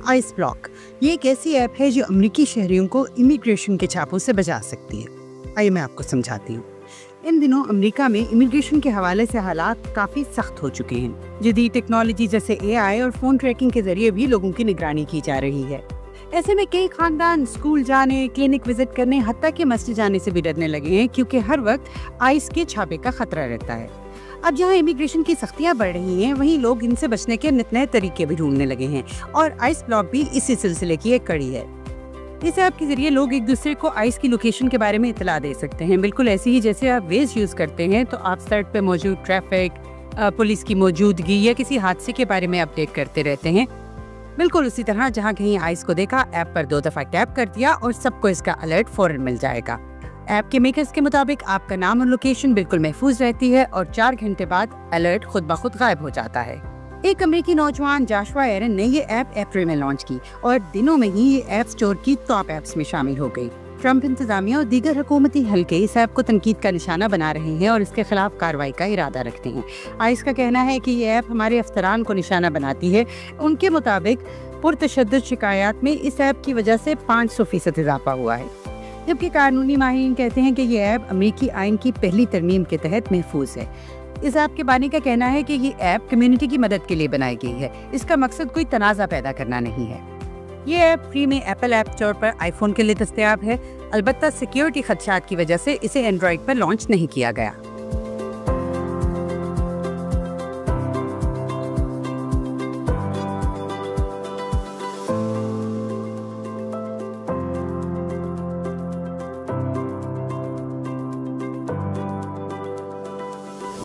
Ice block ये एक ऐसी ऐप है जो अमेरिकी शहरियों को इमिग्रेशन के छापों से बचा सकती है। आइए मैं आपको समझाती हूँ। इन दिनों अमेरिका में इमिग्रेशन के हवाले से हालात काफ़ी सख्त हो चुके हैं। जदीद टेक्नोलॉजी जैसे AI और फ़ोन ट्रैकिंग के जरिए भी लोगों की निगरानी की जा रही है। ऐसे में कई खानदान स्कूल जाने, क्लिनिक विजिट करने, हत्ता के मस्जिद जाने से भी डरने लगे हैं, क्योंकि हर वक्त आइस के छापे का खतरा रहता है। अब जहाँ इमिग्रेशन की सख्तियाँ बढ़ रही हैं, वहीं लोग इनसे बचने के नित नए तरीके भी ढूंढने लगे हैं और आइस ब्लॉक भी इसी सिलसिले की एक कड़ी है। इस ऐप के जरिए लोग एक दूसरे को आइस की लोकेशन के बारे में इतला दे सकते हैं, बिल्कुल ऐसे ही जैसे आप वेज यूज करते हैं तो आप सड़क पे मौजूद ट्रैफिक, पुलिस की मौजूदगी या किसी हादसे के बारे में अपडेट करते रहते हैं। बिल्कुल उसी तरह जहां कहीं आइस को देखा, ऐप पर 2 दफा टैप कर दिया और सबको इसका अलर्ट फौरन मिल जाएगा। ऐप के मेकर्स के मुताबिक आपका नाम और लोकेशन बिल्कुल महफूज रहती है और 4 घंटे बाद अलर्ट खुद ब खुद गायब हो जाता है। एक अमेरिकी नौजवान जोशुआ एरन ने ये ऐप अप्रैल में लॉन्च की और दिनों में ही ये ऐप स्टोर की टॉप ऐप्स में शामिल हो गई। ट्रंप इंतजामिया और दीगर हुकूमती हल्के इस ऐप को तनकीद का निशाना बना रहे हैं और इसके खिलाफ कार्रवाई का इरादा रखते हैं। आइस का कहना है कि ये ऐप हमारे अफसरान को निशाना बनाती है। उनके मुताबिक पुरतशद्दुद शिकायत में इस ऐप की वजह से 500% इजाफा हुआ है, जबकि कानूनी माहिरीन कहते हैं कि ये ऐप अमेरिकी आइन की पहली तरमीम के तहत महफूज है। इस ऐप के बानी का कहना है कि ये ऐप कम्युनिटी की मदद के लिए बनाई गई है। इसका मकसद कोई तनाज़ा पैदा करना नहीं है। ये ऐप फ्री में एप्पल ऐप स्टोर पर आईफोन के लिए दस्तयाब है। अलबत्ता सिक्योरिटी खदशात की वजह से इसे एंड्रॉइड पर लॉन्च नहीं किया गया।